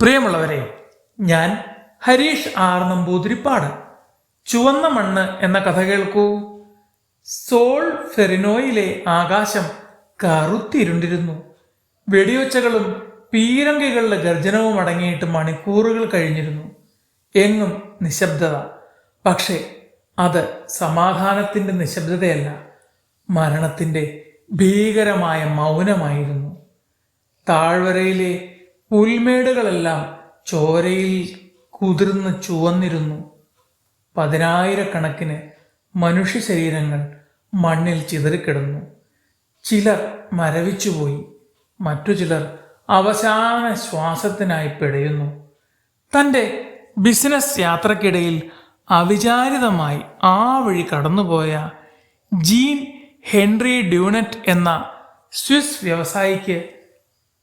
പ്രിയമുള്ളവരെ, ഞാൻ ഹരീഷ് ആർ നമ്പൂതിരിപ്പാട്. ചുവന്ന മണ്ണ് എന്ന കഥ കേൾക്കൂ. സോൾ ഫെറിനോയിലെ ആകാശം കറുത്തിരുണ്ടിരുന്നു. വെടിയൊച്ചകളും പീരങ്കികളുടെ ഗർജനവും അടങ്ങിയിട്ട് മണിക്കൂറുകൾ കഴിഞ്ഞിരുന്നു. എങ്ങും നിശബ്ദത. പക്ഷേ അത് സമാധാനത്തിൻ്റെ നിശബ്ദതയല്ല, മരണത്തിൻ്റെ ഭീകരമായ മൗനമായിരുന്നു. താഴ്വരയിലെ പുൽമേടുകളെല്ലാം ചോരയിൽ കുതിർന്ന് ചുവന്നിരുന്നു. പതിനായിരക്കണക്കിന് മനുഷ്യ ശരീരങ്ങൾ മണ്ണിൽ ചിതറിക്കിടന്നു. ചിലർ മരവിച്ചുപോയി, മറ്റു ചിലർ അവസാന ശ്വാസത്തിനായി പിടയുന്നു. തൻ്റെ ബിസിനസ് യാത്രക്കിടയിൽ അവിചാരിതമായി ആ വഴി കടന്നുപോയ ജീൻ ഹെൻറി ഡ്യൂനറ്റ് എന്ന സ്വിസ് വ്യവസായിക്ക്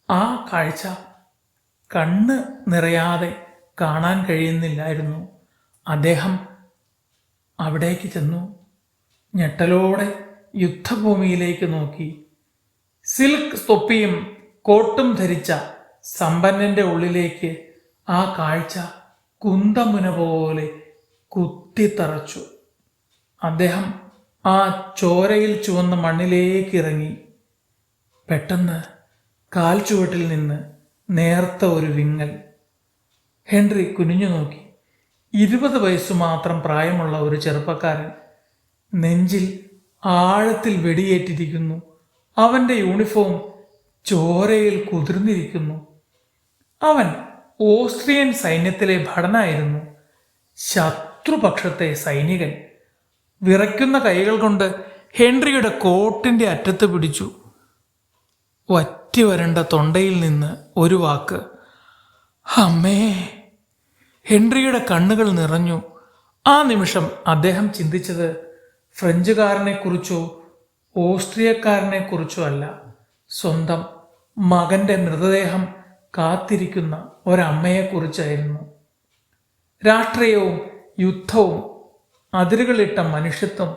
ആ കാഴ്ച കണ്ണ് നിറയാതെ കാണാൻ കഴിയുന്നില്ലായിരുന്നു. അദ്ദേഹം അവിടേക്ക് ചെന്നു. ഞെട്ടലോടെ യുദ്ധഭൂമിയിലേക്ക് നോക്കി. സിൽക്ക് തൊപ്പിയും കോട്ടും ധരിച്ച സമ്പന്നന്റെ ഉള്ളിലേക്ക് ആ കാഴ്ച കുന്തമുന പോലെ കുത്തിത്തറച്ചു. അദ്ദേഹം ആ ചോരയിൽ ചുവന്ന മണ്ണിലേക്ക് ഇറങ്ങി. പെട്ടെന്ന് കാൽ ചുവട്ടിൽ നിന്ന് നേർത്ത ഒരു വിങ്ങൽ. ഹെൻറി കുനിഞ്ഞു നോക്കി. 20 വയസ്സു മാത്രം പ്രായമുള്ള ഒരു ചെറുപ്പക്കാരൻ. നെഞ്ചിൽ ആഴത്തിൽ വെടിയേറ്റിരിക്കുന്നു. അവൻ്റെ യൂണിഫോം ചോരയിൽ കുതിർന്നിരിക്കുന്നു. അവൻ ഓസ്ട്രിയൻ സൈന്യത്തിലെ ഭടനായിരുന്നു, ശത്രുപക്ഷത്തെ സൈനികൻ. വിറയ്ക്കുന്ന കൈകൾ കൊണ്ട് ഹെൻറിയുടെ കോട്ടിൻ്റെ അറ്റത്ത് പിടിച്ചു. വറ്റി വരണ്ട തൊണ്ടയിൽ നിന്ന് ഒരു വാക്ക്, അമ്മേ. ഹെൻറിയുടെ കണ്ണുകൾ നിറഞ്ഞു. ആ നിമിഷം അദ്ദേഹം ചിന്തിച്ചത് ഫ്രഞ്ചുകാരനെക്കുറിച്ചോ ഓസ്ട്രിയക്കാരനെക്കുറിച്ചോ അല്ല, സ്വന്തം മകൻ്റെ മൃതദേഹം കാത്തിരിക്കുന്ന ഒരമ്മയെക്കുറിച്ചായിരുന്നു. രാഷ്ട്രീയവും യുദ്ധവും അതിരുകളിട്ട മനുഷ്യത്വം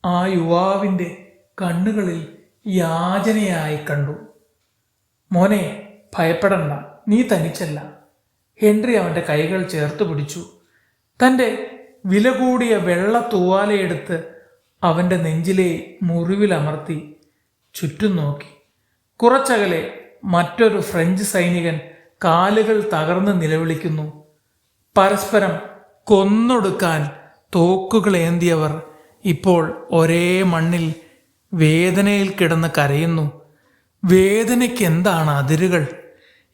ആ യുവാവിൻ്റെ കണ്ണുകളിൽ യാചനയായി കണ്ടു. മോനെ, ഭയപ്പെടണ്ട, നീ തനിച്ചല്ല. ഹെൻറി അവൻ്റെ കൈകൾ ചേർത്ത് പിടിച്ചു. തൻ്റെ വില കൂടിയ വെള്ള തൂവാലയെടുത്ത് അവൻ്റെ നെഞ്ചിലെ മുറിവിലമർത്തി ചുറ്റും നോക്കി. കുറച്ചകലെ മറ്റൊരു ഫ്രഞ്ച് സൈനികൻ കാലുകൾ തകർന്ന് നിലവിളിക്കുന്നു. പരസ്പരം കൊന്നൊടുക്കാൻ തോക്കുകളേന്തിയവർ ഇപ്പോൾ ഒരേ മണ്ണിൽ വേദനയിൽ കിടന്ന് കരയുന്നു. വേദനയ്ക്ക് എന്താണ് അതിരുകൾ?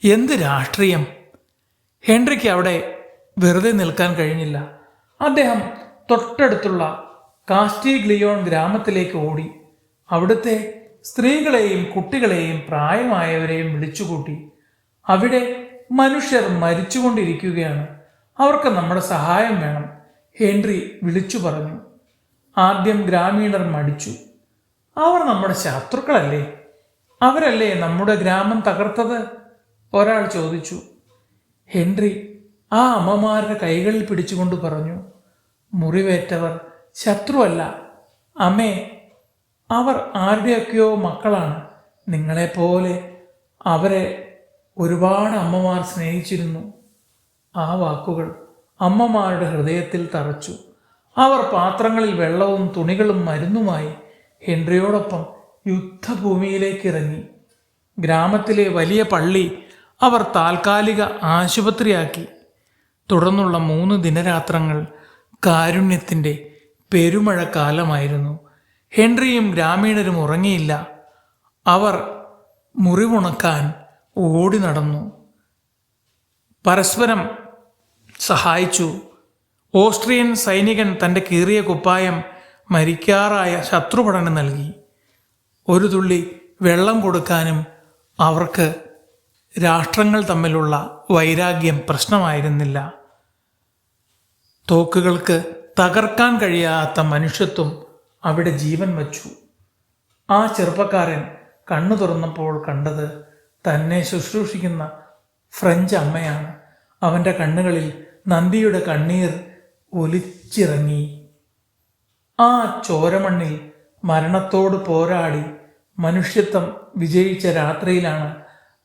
എന്ത് രാഷ്ട്രീയം? ഹെൻറിക്ക് അവിടെ വെറുതെ നിൽക്കാൻ കഴിഞ്ഞില്ല. അദ്ദേഹം തൊട്ടടുത്തുള്ള കാസ്റ്റിഗ്ലിയോൺ ഗ്രാമത്തിലേക്ക് ഓടി. അവിടുത്തെ സ്ത്രീകളെയും കുട്ടികളെയും പ്രായമായവരെയും വിളിച്ചുകൂട്ടി. അവിടെ മനുഷ്യർ മരിച്ചുകൊണ്ടിരിക്കുകയാണ്, അവർക്ക് നമ്മുടെ സഹായം വേണം, ഹെൻറി വിളിച്ചു പറഞ്ഞു. ആദ്യം ഗ്രാമീണർ മടിച്ചു. അവർ നമ്മുടെ ശത്രുക്കളല്ലേ, അവരല്ലേ നമ്മുടെ ഗ്രാമം തകർത്തത്? ഒരാൾ ചോദിച്ചു. ഹെൻറി ആ അമ്മമാരുടെ കൈകളിൽ പിടിച്ചുകൊണ്ട് പറഞ്ഞു, മുറിവേറ്റവർ ശത്രുവല്ല അമ്മേ, അവർ ആരുടെയൊക്കെയോ മക്കളാണ്. നിങ്ങളെപ്പോലെ അവരെ ഒരുപാട് അമ്മമാർ സ്നേഹിച്ചിരുന്നു. ആ വാക്കുകൾ അമ്മമാരുടെ ഹൃദയത്തിൽ തറച്ചു. അവർ പാത്രങ്ങളിൽ വെള്ളവും തുണികളും മരുന്നുമായി ഹെൻറിയോടൊപ്പം യുദ്ധഭൂമിയിലേക്ക് ഇറങ്ങി. ഗ്രാമത്തിലെ വലിയ പള്ളി അവർ താൽക്കാലിക ആശുപത്രിയാക്കി. തുടർന്നുള്ള 3 ദിനരാത്രങ്ങൾ കാരുണ്യത്തിൻ്റെ പെരുമഴക്കാലമായിരുന്നു. ഹെൻറിയും ഗ്രാമീണരും ഉറങ്ങിയില്ല. അവർ മുറിവുണക്കാൻ ഓടി നടന്നു, പരസ്പരം സഹായിച്ചു. ഓസ്ട്രിയൻ സൈനികൻ തൻ്റെ കീറിയ കുപ്പായം മരിക്കാറായ ശത്രുഭടന് നൽകി. ഒരു തുള്ളി വെള്ളം കൊടുക്കാനും അവർക്ക് രാഷ്ട്രങ്ങൾ തമ്മിലുള്ള വൈരാഗ്യം പ്രശ്നമായിരുന്നില്ല. തോക്കുകൾക്ക് തകർക്കാൻ കഴിയാത്ത മനുഷ്യത്വം അവിടെ ജീവൻ വച്ചു. ആ ചെറുപ്പക്കാരൻ കണ്ണു തുറന്നപ്പോൾ കണ്ടത് തന്നെ ശുശ്രൂഷിക്കുന്ന ഫ്രഞ്ച് അമ്മയാണ്. അവൻ്റെ കണ്ണുകളിൽ നന്ദിയുടെ കണ്ണീർ ഒലിച്ചിറങ്ങി. ആ ചോരമണ്ണിൽ മരണത്തോട് പോരാടി മനുഷ്യത്വം വിജയിച്ച രാത്രിയിലാണ്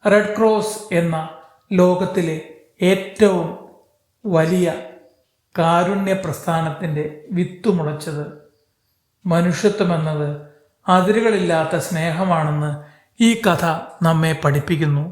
റെഡ് ക്രോസ് എന്ന ലോകത്തിലെ ഏറ്റവും വലിയ കാരുണ്യ പ്രസ്ഥാനത്തിൻ്റെ വിത്തുമുളച്ചത്. മനുഷ്യത്വമെന്നത് അതിരുകളില്ലാത്ത സ്നേഹമാണെന്ന് ഈ കഥ നമ്മെ പഠിപ്പിക്കുന്നു.